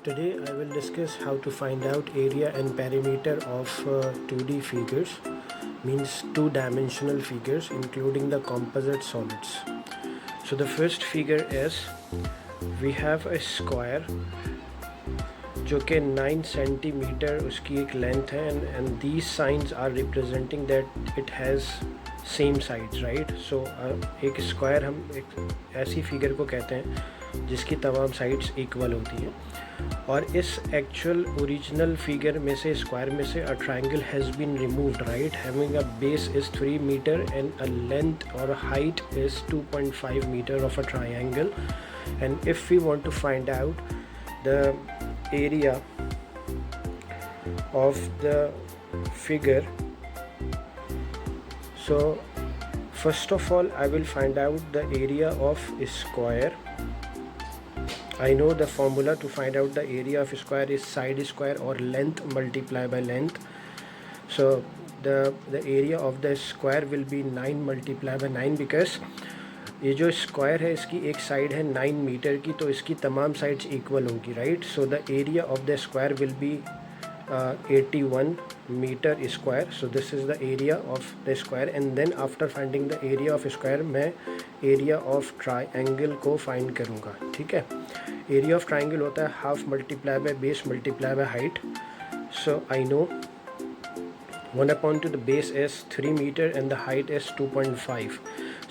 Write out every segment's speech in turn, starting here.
Today I will discuss how to find out area and perimeter of 2D figures, means two-dimensional figures including the composite solids. So the first figure is, we have a square जो कि 9 centimetre उसकी एक length है and these signs are representing that it has same sides, right. So एक square हम एक ऐसी figure को कहते हैं जिसकी तमाम साइड्स इक्वल होती हैं. और इस एक्चुअल ओरिजिनल फिगर में से, स्क्वायर में से, a triangle has been removed, right, having a base is 3 metre and a length और height is 2.5 metre of a triangle. And if we want to find out the area of the figure, so first of all I will find out the area of a square. I know the formula to find out the area of a square is side square or length multiplied by length. So the area of the square will be 9 multiplied by 9 because ये जो square है इसकी एक side है 9 metre की, तो इसकी तमाम साइड्स इक्वल होगी, right. So the area of the square will be 81 meter square. So this is the area of the square, and then after finding the area of square मैं area of triangle को find करूँगा, ठीक है. area of triangle होता है half multiply by base multiply by height. So I know 1/2 the base is 3 meter and the height is 2.5.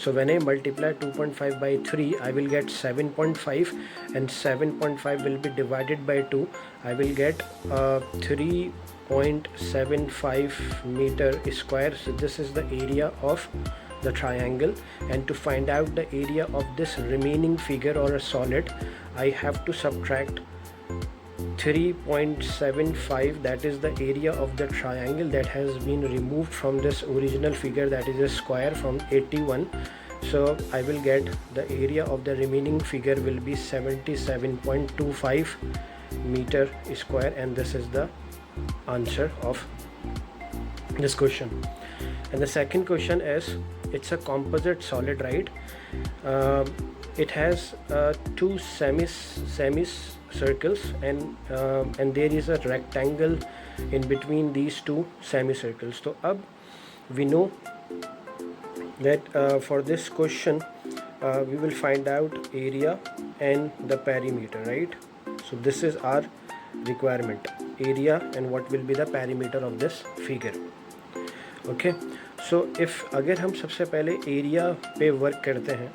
So when I multiply 2.5 by 3, I will get 7.5, and 7.5 will be divided by 2. I will get 3.75 meter square. So this is the area of the triangle, and to find out the area of this remaining figure or a solid, I have to subtract 3.75, that is the area of the triangle that has been removed from this original figure, that is a square, from 81. So I will get the area of the remaining figure will be 77.25 meter square, and this is the answer of this question. And the second question is, it's a composite solid, right. It has two semicircles and there is a rectangle in between these two semicircles. So अब we know that for this question we will find out area and the perimeter, right. So this is our requirement, area and what will be the perimeter of this figure. Okay, so if अगर हम सबसे पहले area पे work करते हैं,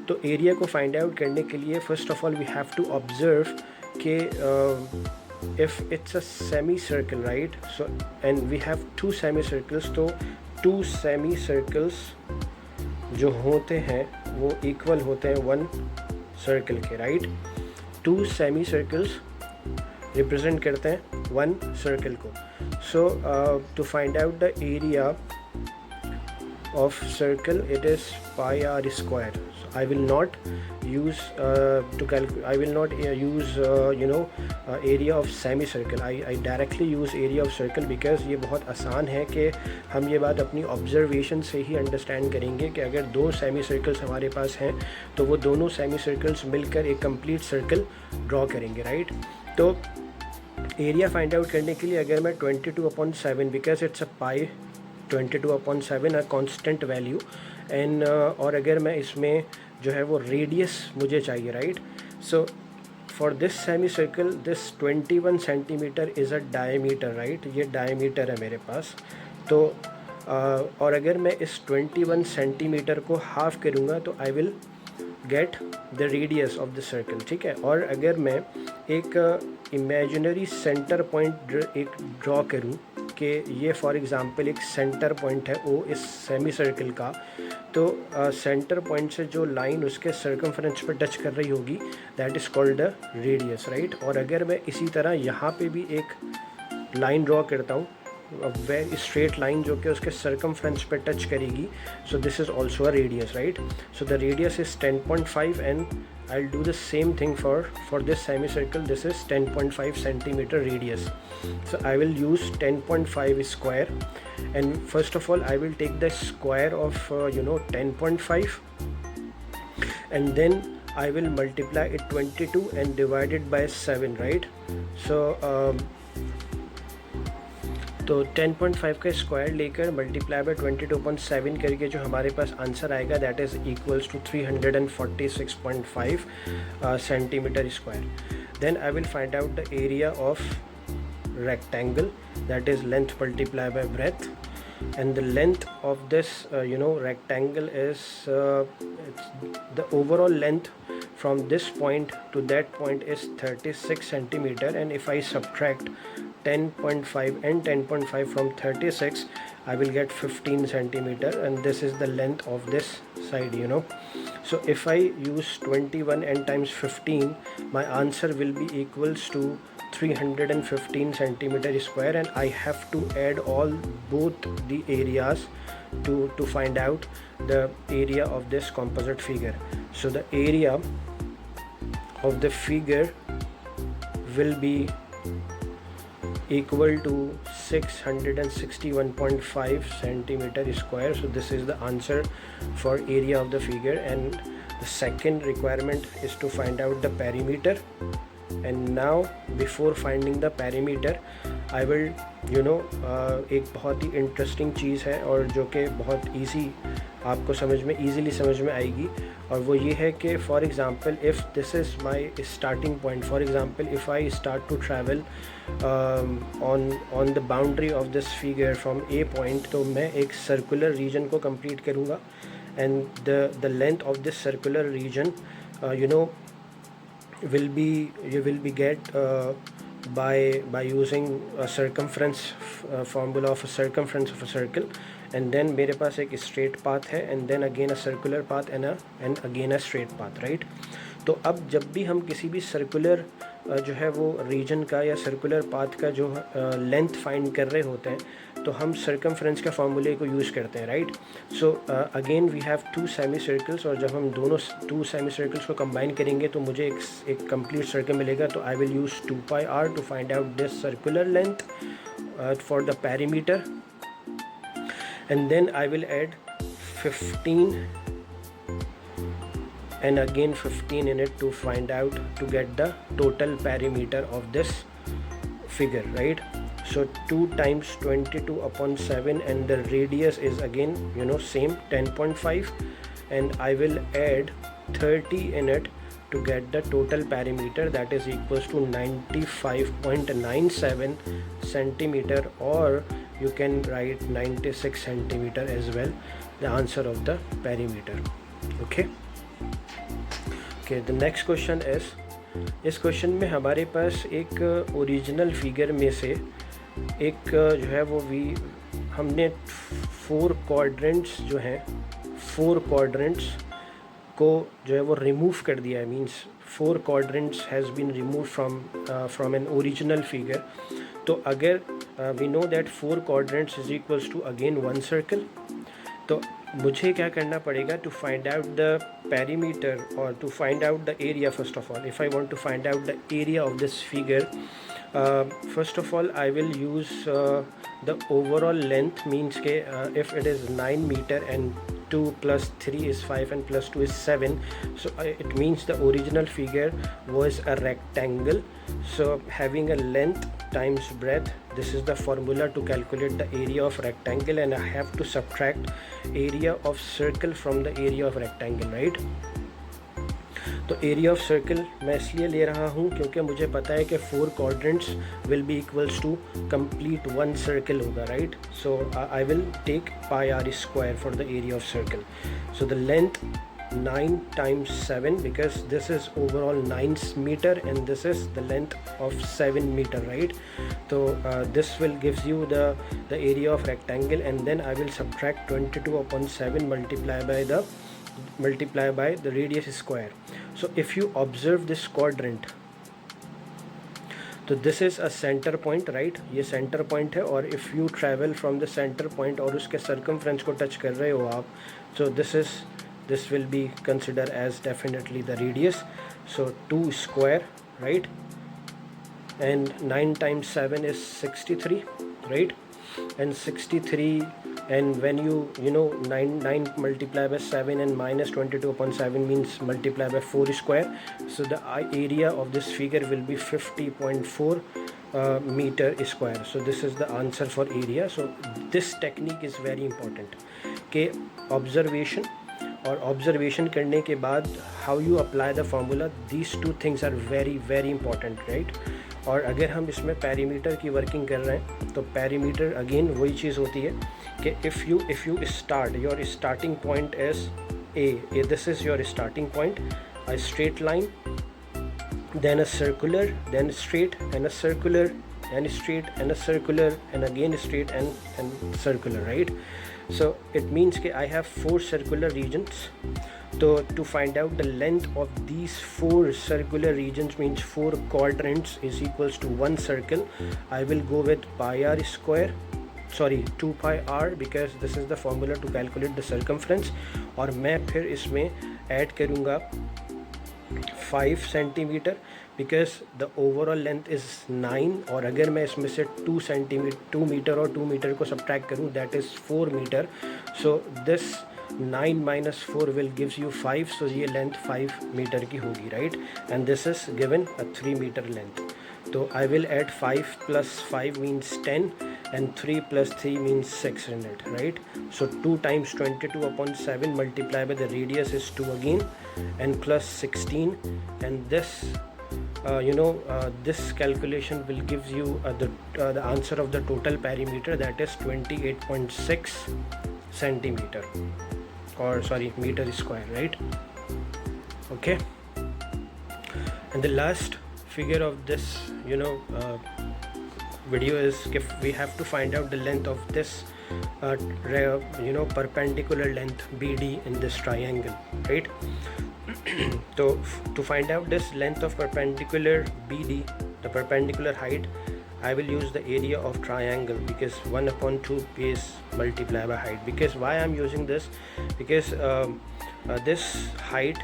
तो area को find out करने के लिए first of all we have to observe कि if it's a semi circle, right. So and we have 2 semi circles, तो 2 सेमी सर्कल्स जो होते हैं वो इक्वल होते हैं 1 सर्कल के, राइट. 2 सेमी सर्कल्स रिप्रेजेंट करते हैं 1 सर्कल को. So to find out the area of circle, it is pi r square. So I will not use area of semicircle. I directly use area of circle because ये बहुत आसान है कि हम ये बात अपनी ऑब्जर्वेशन से ही अंडरस्टैंड करेंगे कि अगर 2 सेमी सर्कल्स हमारे पास हैं तो वो दोनों सेमी सर्कल्स मिलकर एक कंप्लीट सर्कल ड्रॉ करेंगे, राइट. तो एरिया फाइंड आउट करने के लिए अगर मैं 22/7, because it's a pi 22/7 a constant value, and और अगर मैं इसमें जो है वो रेडियस मुझे चाहिए, right. So for this semi circle this 21 centimetre is a diameter, right. ये डायमीटर है मेरे पास. तो और अगर मैं इस 21 सेंटीमीटर को हाफ करूँगा तो I will get the radius of the circle, ठीक है. और अगर मैं एक इमेजिनरी सेंटर पॉइंट एक ड्रॉ करूँ कि ये फॉर एग्ज़ाम्पल एक सेंटर पॉइंट है ओ इस सेमी सर्कल का, तो सेंटर पॉइंट से जो लाइन उसके सर्कमफ्रेंस पर टच कर रही होगी that is called the radius, right. और अगर मैं इसी तरह यहाँ पे भी एक लाइन ड्रॉ करता हूँ, वे स्ट्रेट लाइन जो कि उसके सर्कमफ्रेंस पे टच करेगी, so this is also a radius, right. So the radius is 10.5 and I'll do the same thing for this semicircle. This is 10.5 centimeter radius. So I will use 10.5 square, and first of all I will take the square of 10.5, and then I will multiply it 22 and divide it by 7, right? So तो 10.5 का square लेकर multiply by 22.7 करके जो हमारे पास answer आएगा that is equals to 346.5 centimetre square. Then I will find out the area of rectangle, that is length multiplied by breadth, and the length of this rectangle is the overall length from this point to that point is 36 centimeter, and if I subtract 10.5 and 10.5 from 36, I will get 15 centimeter, and this is the length of this side. So if I use 21 and times 15, my answer will be equals to 315 centimeter square, and I have to add both the areas to find out the area of this composite figure. So the area of the figure will be equal to 661.5 centimeter square. So this is the answer for area of the figure, and the second requirement is to find out the perimeter. And now before finding the perimeter, I will एक बहुत ही interesting चीज़ है और जो कि बहुत आपको easily समझ में आएगी, और वो ये है कि for example if this is my starting point, for example if I start to travel on the boundary of this figure from a point, तो मैं एक सर्कुलर रीजन को कंप्लीट करूँगा, and the length of this circular region will be get by using a circumference formula of a circumference of a circle, and then मेरे पास एक straight path है, and then again a circular path and again a straight path, right? तो अब जब भी हम किसी भी सर्कुलर जो है वो रीजन का या सर्कुलर पाथ का जो लेंथ फाइंड कर रहे होते हैं, तो हम सर्कमफ्रेंस के फार्मूले को यूज़ करते हैं, right? So again we have two semi circles, और जब हम दोनों टू सेमी सर्कल्स को कंबाइन करेंगे तो मुझे एक कंप्लीट सर्कल मिलेगा. तो I will use 2πr to find out this circular length for the perimeter, and then I will add 15 and again 15 in it to find out to get the total perimeter of this figure, right? So 2 times 22 upon 7, and the radius is again same 10.5, and I will add 30 in it to get the total perimeter, that is equals to 95.97 centimeter, or you can write 96 centimeter as well, the answer of the perimeter. Okay, the next question is, इस question में हमारे पास एक original figure में से एक जो है वो हमने 4 क्वाड्रेंट्स जो हैं 4 क्वाड्रेंट्स को जो है वो रिमूव कर दिया है, means 4 quadrants has been remove from an original figure. तो अगर we know that 4 quadrants is equals to again 1 circle, तो मुझे क्या करना पड़ेगा to find out the perimeter और to find out the area. First of all, if I want to find out the area of this figure, first of all I will use the overall length, means ke if it is 9 meter and 2 plus 3 is 5 and plus 2 is 7, so it means the original figure was a rectangle. So having a length times breadth, this is the formula to calculate the area of rectangle, and I have to subtract area of circle from the area of rectangle, right? तो area of circle मैं इसलिए ले रहा हूँ क्योंकि मुझे पता है कि 4 quadrants will be equals to complete 1 circle होगा, right? So I will take πr square for the area of circle. So the length 9 times 7, because this is overall 9 meter and this is the length of 7 meter, right? So this will gives you the area of rectangle, and then I will subtract 22 upon 7 multiply by the radius square. So if you observe this quadrant, तो this is a center point, right? ये center point है, और if you travel from the center point और उसके circumference को touch कर रहे हो आप, so this will be considered as definitely the radius. So 2 square, right? And 9 times 7 is 63, right? And 63 and when you know 9 multiplied by 7 and minus 22 upon 7 means multiply by 4 square, so the area of this figure will be 50.4 meter square. So this is the answer for area. So this technique is very important कि observation और observation करने के बाद how you apply the formula, these two things are very very important, right. और अगर हम इसमें perimeter की वर्किंग कर रहे हैं तो पैरीमीटर अगेन वही चीज़ होती है कि if you start your starting point as A, this is your starting point, a straight line, then a circular, then straight, and a circular, and straight, and a circular, and again straight, and circular, right? So it means that I have 4 circular regions. So to find out the length of these 4 circular regions means 4 quadrants is equals to 1 circle. I will go with pi r square, sorry 2 pi r, because this is the formula to calculate the circumference. और मैं फिर इसमें add करूँगा 5 centimetre because the overall length is 9, और अगर मैं इसमें से 2 मीटर और 2 मीटर को सब्ट्रैक्ट करूँ that is 4 metre. So this 9 minus 4 will gives you 5, so ये लेंथ 5 मीटर की होगी, right. And this is given a 3 metre length. तो I will add 5 plus 5 means 10 and 3 plus 3 means 6 in it, right. So 2 times 22 upon 7 multiplied by the radius is 2 again and plus 16, and this this calculation will give you the answer of the total perimeter, that is 28.6 centimeter, or sorry meter square, right. Okay, and the last figure of this video is if we have to find out the length of this perpendicular length BD in this triangle, right. So to find out this length of perpendicular BD, the perpendicular height, I will use the area of triangle, because 1 upon 2 base multiplied by height. Because why I'm using this, because this height,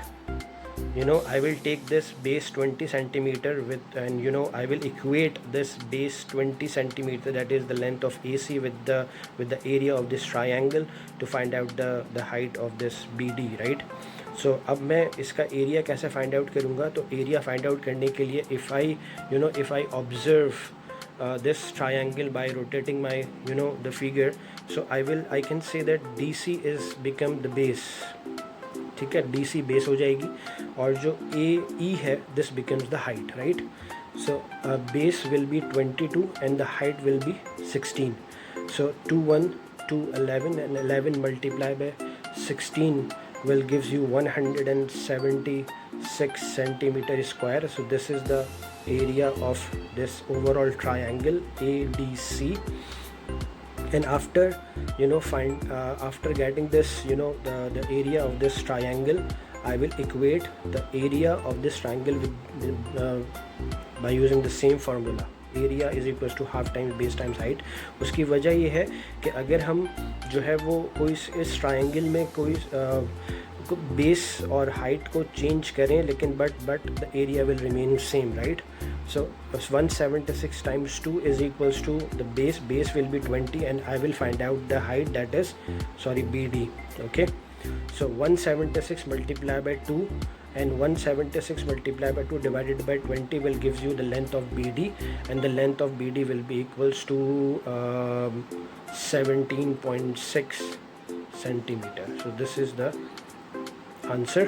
I will take this base 20 centimeter with, and I will equate this base 20 centimeter, that is the length of AC, with the area of this triangle to find out the height of this BD, right. So अब मैं इसका area कैसे find out करूँगा, तो area find out करने के लिए if I observe this triangle by rotating my the figure, so I can say that DC is become the base, ठीक है, DC बेस हो जाएगी, और जो AE है this becomes the height, right. So base will be 22 and the height will be 16. So 2 1 2 11 and 11 multiplied by 16 will gives you 176 centimeter square. So this is the area of this overall triangle ADC. And after after getting this the area of this triangle, I will equate the area of this triangle with by using the same formula, area is equals to half times base times height. उसकी वजह ये है कि अगर हम जो है वो कोई इस ट्राइंगल में कोई बेस और हाइट को चेंज करें, लेकिन but the area will remain same, right. So 176 times 2 is equals to the base will be 20, and I will find out the height, that is BD. Okay, so 176 multiplied by 2 and 176 multiplied by 2 divided by 20 will gives you the length of BD, and the length of BD will be equals to 17.6 centimeter. So this is the answer.